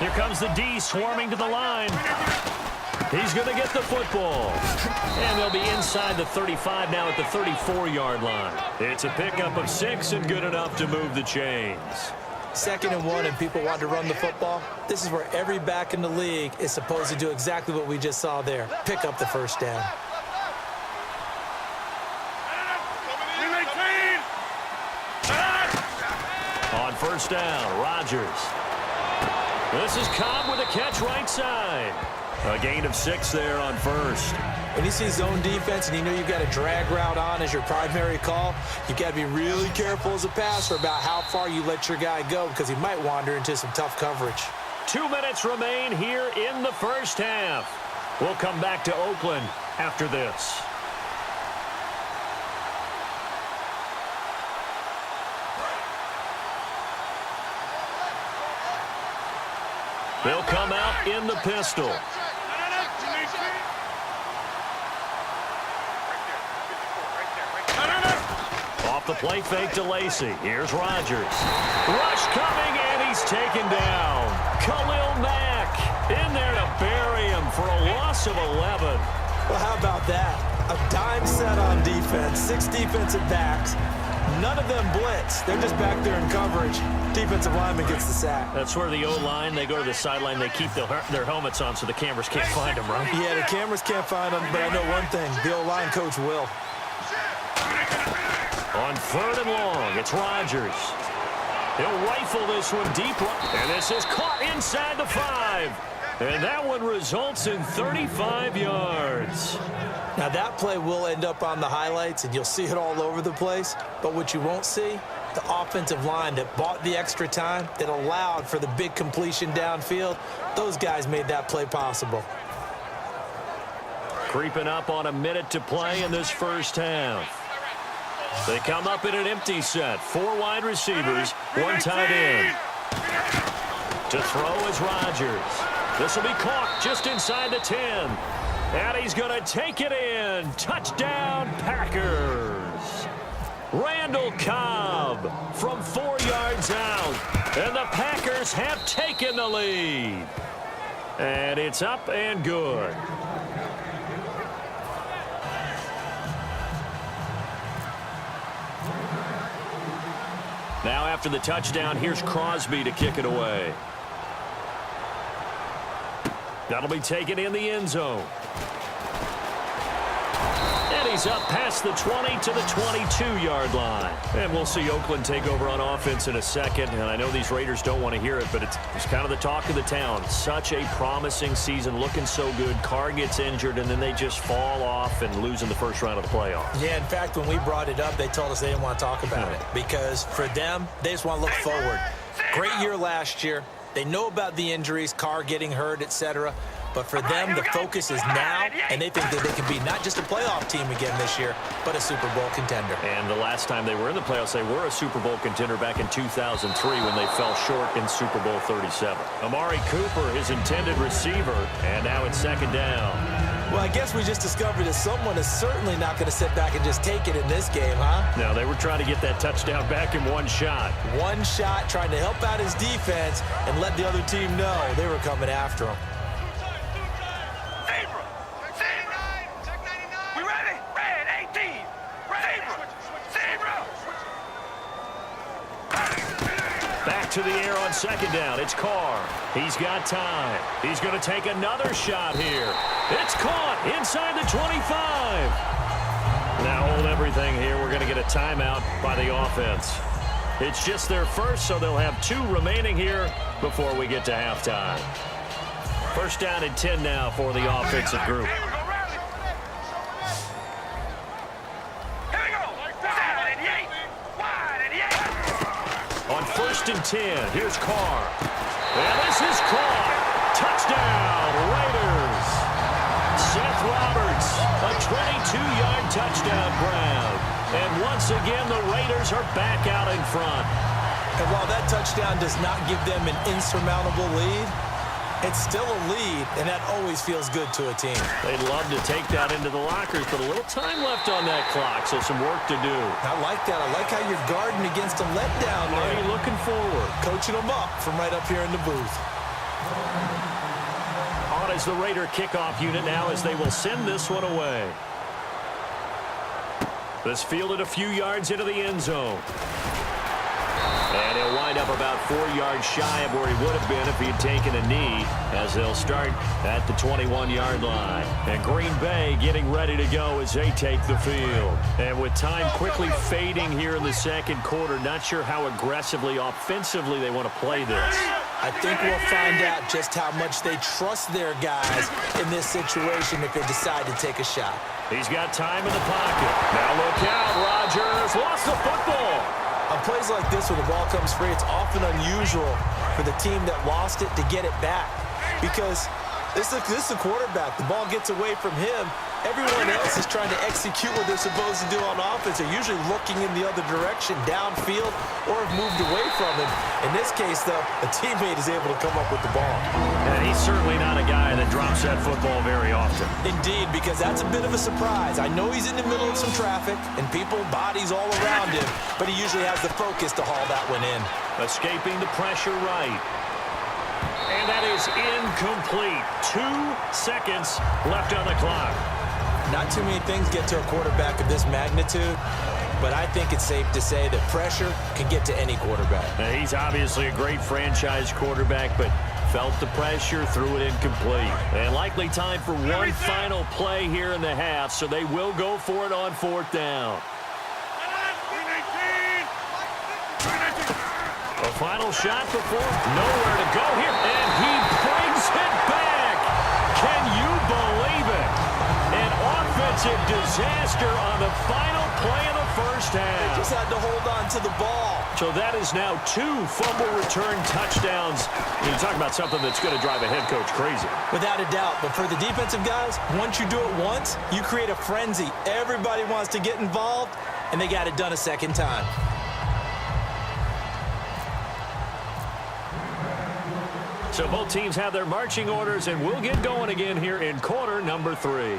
Here comes the D swarming to the line. He's going to get the football. And they'll be inside the 35 now at the 34-yard line. It's a pickup of 6 and good enough to move the chains. 2nd and 1 and people want to run the football. This is where every back in the league is supposed to do exactly what we just saw there. Pick up the first down. On first down, Rodgers. This is Cobb with a catch right side. A gain of 6 there on first. When you see zone defense and you know you've got a drag route on as your primary call, you've got to be really careful as a passer about how far you let your guy go because he might wander into some tough coverage. 2 minutes remain here in the first half. We'll come back to Oakland after this. They'll come out in the pistol. Off the play fake to Lacy. Here's Rodgers. Rush coming, and he's taken down. Khalil Mack in there to bury him for a loss of 11. Well, how about that? A dime set on defense, 6 defensive backs. None of them blitz. They're just back there in coverage. Defensive lineman gets the sack. That's where the O-line, they go to the sideline, they keep their helmets on so the cameras can't find them, right? Yeah, the cameras can't find them, but I know one thing. The O-line coach will. On 3rd and long, it's Rodgers. He'll rifle this one deep, and this is caught inside the 5. And that one results in 35 yards. Now, that play will end up on the highlights, and you'll see it all over the place. But what you won't see, the offensive line that bought the extra time, that allowed for the big completion downfield, those guys made that play possible. Creeping up on a minute to play in this first half. They come up in an empty set. 4 wide receivers, 1 tight end. To throw is Rodgers. This will be caught just inside the 10. And he's going to take it in. Touchdown, Packers. Randall Cobb from 4 yards out. And the Packers have taken the lead. And it's up and good. Now after the touchdown, here's Crosby to kick it away. That'll be taken in the end zone. And he's up past the 20 to the 22-yard line. And we'll see Oakland take over on offense in a second. And I know these Raiders don't want to hear it, but it's kind of the talk of the town. Such a promising season, looking so good. Carr gets injured, and then they just fall off and lose in the first round of the playoffs. Yeah, in fact, when we brought it up, they told us they didn't want to talk about it. Because for them, they just want to look forward. Great year last year. They know about the injuries, Carr getting hurt, etc. But for them, the focus is now, and they think that they can be not just a playoff team again this year, but a Super Bowl contender. And the last time they were in the playoffs, they were a Super Bowl contender back in 2003 when they fell short in Super Bowl 37. Amari Cooper, his intended receiver, and now it's 2nd down. Well, I guess we just discovered that someone is certainly not going to sit back and just take it in this game, huh? No, they were trying to get that touchdown back in one shot. One shot, trying to help out his defense and let the other team know they were coming after him. Back to the air on 2nd down. It's Carr. He's got time. He's going to take another shot here. It's caught inside the 25. Now hold everything here. We're going to get a timeout by the offense. It's just their first, so they'll have 2 remaining here before we get to halftime. First down and 10 now for the offensive group. On 1st and 10, here's Carr. And this is caught. Touchdown, Raiders. Seth Roberts, a 22-yard touchdown grab. And once again, the Raiders are back out in front. And while that touchdown does not give them an insurmountable lead, it's still a lead, and that always feels good to a team. They'd love to take that into the lockers, but a little time left on that clock, so some work to do. I like that. I like how you're guarding against a letdown there. Are you looking forward? Coaching them up from right up here in the booth. On is the Raider kickoff unit now as they will send this one away. This fielded a few yards into the end zone. And he'll wind up about 4 yards shy of where he would have been if he had taken a knee, as they'll start at the 21-yard line. And Green Bay getting ready to go as they take the field. And with time quickly fading here in the second quarter, not sure how aggressively, offensively they want to play this. I think we'll find out just how much they trust their guys in this situation if they decide to take a shot. He's got time in the pocket. Now look out, Rodgers lost the football. On plays like this, when the ball comes free, it's often unusual for the team that lost it to get it back. Because this is a quarterback. The ball gets away from him. Everyone else is trying to execute what they're supposed to do on offense. They're usually looking in the other direction, downfield, or have moved away from him. In this case, though, a teammate is able to come up with the ball. And he's certainly not a guy that drops that football very often. Indeed, because that's a bit of a surprise. I know he's in the middle of some traffic and people, bodies all around him, but he usually has the focus to haul that one in. Escaping the pressure right. And that is incomplete. 2 seconds left on the clock. Not too many things get to a quarterback of this magnitude, but I think it's safe to say that pressure can get to any quarterback. Now, he's obviously a great franchise quarterback, but felt the pressure, threw it incomplete. And likely time for one final play here in the half, so they will go for it on 4th down. A final shot before nowhere to go here, and he brings it back. Can you believe it? An offensive disaster on the final play of the first half. They just had to hold on to the ball. So that is now 2 fumble return touchdowns. You talk about something that's going to drive a head coach crazy. Without a doubt. But for the defensive guys, once you do it once, you create a frenzy. Everybody wants to get involved, and they got it done a second time. So both teams have their marching orders, and we'll get going again here in quarter number 3.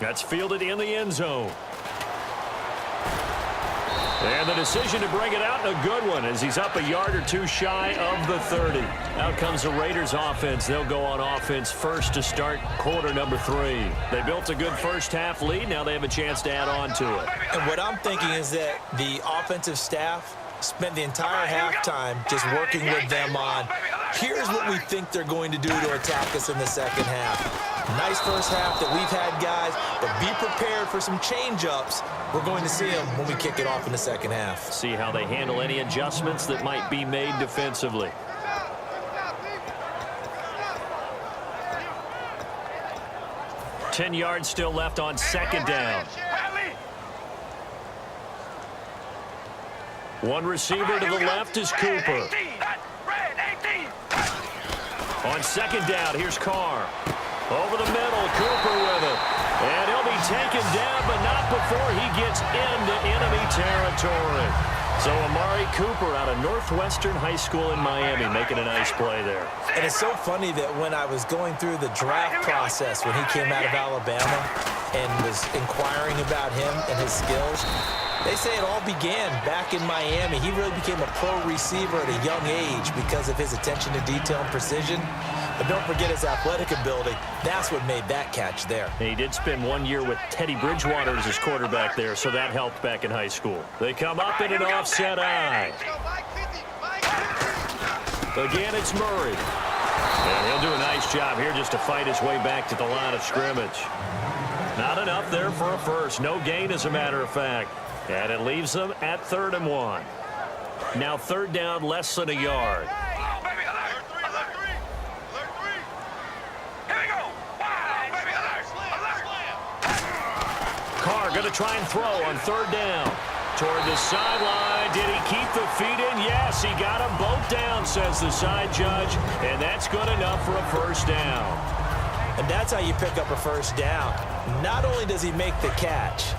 That's fielded in the end zone. And the decision to bring it out, a good one, as he's up a yard or 2 shy of the 30. Out comes the Raiders offense. They'll go on offense first to start quarter number 3. They built a good first half lead. Now they have a chance to add on to it. And what I'm thinking is that the offensive staff spent the entire halftime just working with them on, here's what we think they're going to do to attack us in the second half. Nice first half that we've had, guys, but be prepared for some change-ups. We're going to see them when we kick it off in the second half. See how they handle any adjustments that might be made defensively. Ten yards still left on 2nd down. One receiver to the left is Cooper. On 2nd down, here's Carr. Over the middle, Cooper with it. And he'll be taken down, but not before he gets into enemy territory. So Amari Cooper out of Northwestern High School in Miami making a nice play there. And it's so funny that when I was going through the draft process when he came out of Alabama and was inquiring about him and his skills, they say it all began back in Miami. He really became a pro receiver at a young age because of his attention to detail and precision. But don't forget his athletic ability. That's what made that catch there. He did spend 1 year with Teddy Bridgewater as his quarterback there, so that helped back in high school. They come up in an offset eye. Again, it's Murray. And he'll do a nice job here just to fight his way back to the line of scrimmage. Not enough there for a first. No gain, as a matter of fact. And it leaves them at 3rd and 1. Now 3rd down, less than a yard. Carr going to try and throw on 3rd down. Toward the sideline. Did he keep the feet in? Yes, he got them both down, says the side judge. And that's good enough for a first down. And that's how you pick up a first down. Not only does he make the catch,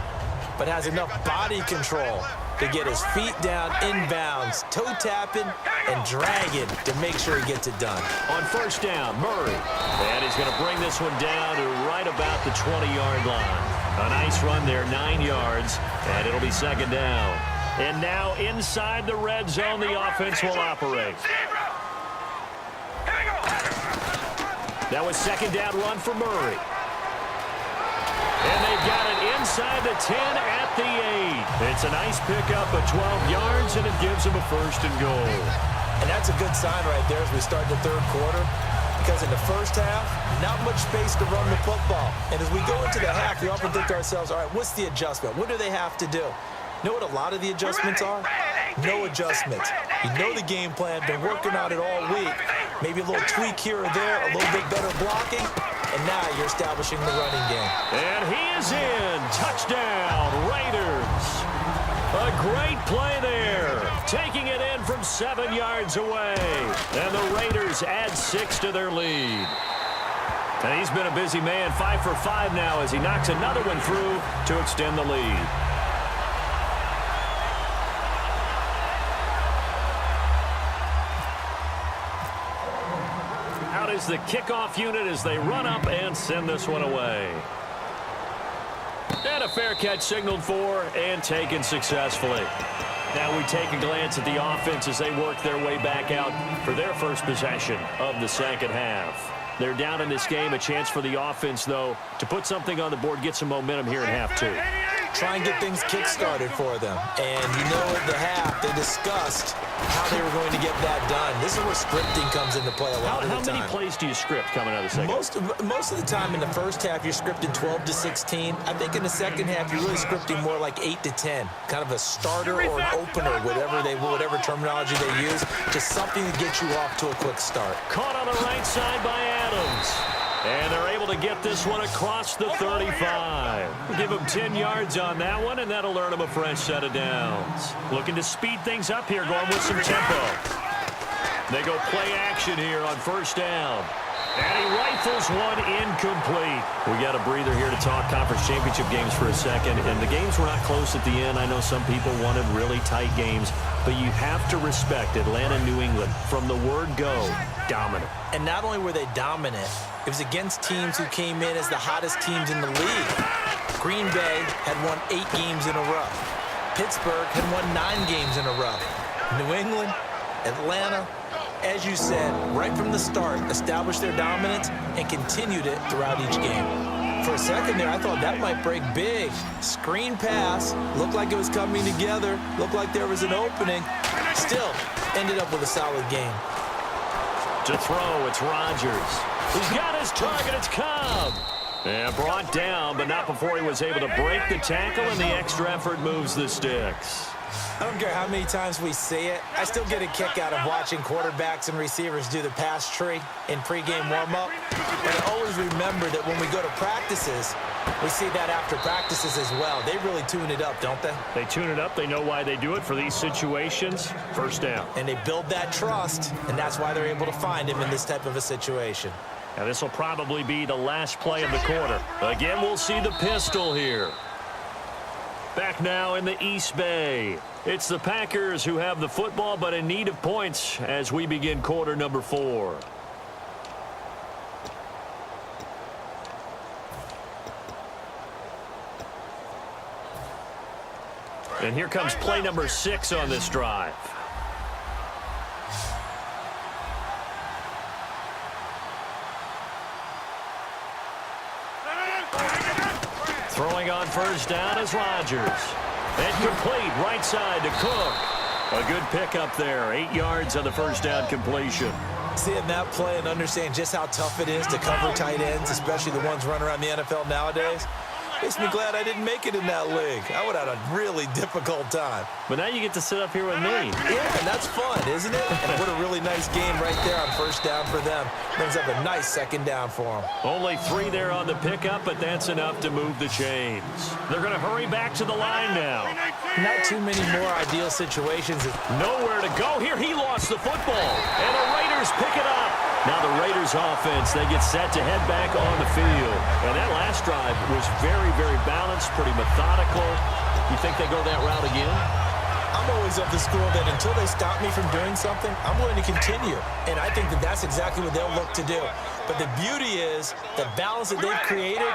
but has enough body control to get his feet down inbounds, toe tapping and dragging to make sure he gets it done. On first down, Murray. And he's going to bring this one down to right about the 20-yard line. A nice run there, 9 yards, and it'll be 2nd down. And now inside the red zone, the offense will operate. That was second down run for Murray. And they've got it inside the 10 at the 8. It's a nice pickup of 12 yards, and it gives them a first and goal. And that's a good sign right there as we start the third quarter. Because in the first half, not much space to run the football. And as we go into the half, we often think to ourselves, all right, what's the adjustment? What do they have to do? You know what a lot of the adjustments are? No adjustments. You know the game plan, been working on it all week. Maybe a little tweak here or there, a little bit better blocking, and now you're establishing the running game. And he is in. Touchdown, Raiders. A great play there. Taking it in from 7 yards away. And the Raiders add 6 to their lead. And he's been a busy man, 5 for 5 now as he knocks another one through to extend the lead. Out is the kickoff unit as they run up and send this one away. And a fair catch signaled for and taken successfully. Now we take a glance at the offense as they work their way back out for their first possession of the second half. They're down in this game. A chance for the offense, though, to put something on the board, get some momentum here in half two. Try and get things kick-started for them. And you know at the half, they discussed how they were going to get that done. This is where scripting comes into play a lot of the time. How many plays do you script coming out of the second? Most of the time in the first half, you're scripting 12 to 16. I think in the second half, you're really scripting more like 8 to 10. Kind of a starter or an opener, whatever terminology they use. Just something to get you off to a quick start. Caught on the right side by Adams. And they're able to get this one across the 35. We'll give them 10 yards on that one, and that'll earn them a fresh set of downs. Looking to speed things up here, going with some tempo. They go play action here on first down. And he rifles one incomplete. We got a breather here to talk conference championship games for a second. And the games were not close at the end. I know some people wanted really tight games. But you have to respect Atlanta, New England. From the word go, dominant. And not only were they dominant, it was against teams who came in as the hottest teams in the league. Green Bay had won 8 games in a row. Pittsburgh had won 9 games in a row. New England, Atlanta, as you said, right from the start, established their dominance and continued it throughout each game. For a second there, I thought that might break big. Screen pass, looked like it was coming together, looked like there was an opening. Still, ended up with a solid game. To throw, it's Rodgers. He's got his target, it's Cobb. And brought down, but not before he was able to break the tackle, and the extra effort moves the sticks. I don't care how many times we see it. I still get a kick out of watching quarterbacks and receivers do the pass tree in pregame warm-up. But I always remember that when we go to practices, we see that after practices as well. They really tune it up, don't they? They tune it up. They know why they do it for these situations. First down. And they build that trust, and that's why they're able to find him in this type of a situation. Now this will probably be the last play of the quarter. Again, we'll see the pistol here. Back now in the East Bay. It's the Packers who have the football, but in need of points as we begin quarter number 4. And here comes play number 6 on this drive. Throwing on first down is Rodgers. And complete right side to Cook. A good pickup there. 8 yards on the first down completion. Seeing that play and understand just how tough it is to cover tight ends, especially the ones running around the NFL nowadays, makes me glad I didn't make it in that league. I would have had a really difficult time. But now you get to sit up here with me. Yeah, and that's fun, isn't it? And what a really nice game right there on first down for them. Brings up a nice second down for them. Only 3 there on the pickup, but that's enough to move the chains. They're going to hurry back to the line now. Not too many more ideal situations. Nowhere to go here. He lost the football. And the Raiders pick it up. Now the Raiders offense, they get set to head back on the field. And that last drive was very, very balanced, pretty methodical. You think they go that route again? I'm always of the school that until they stop me from doing something, I'm going to continue. And I think that that's exactly what they'll look to do. But the beauty is the balance that they've created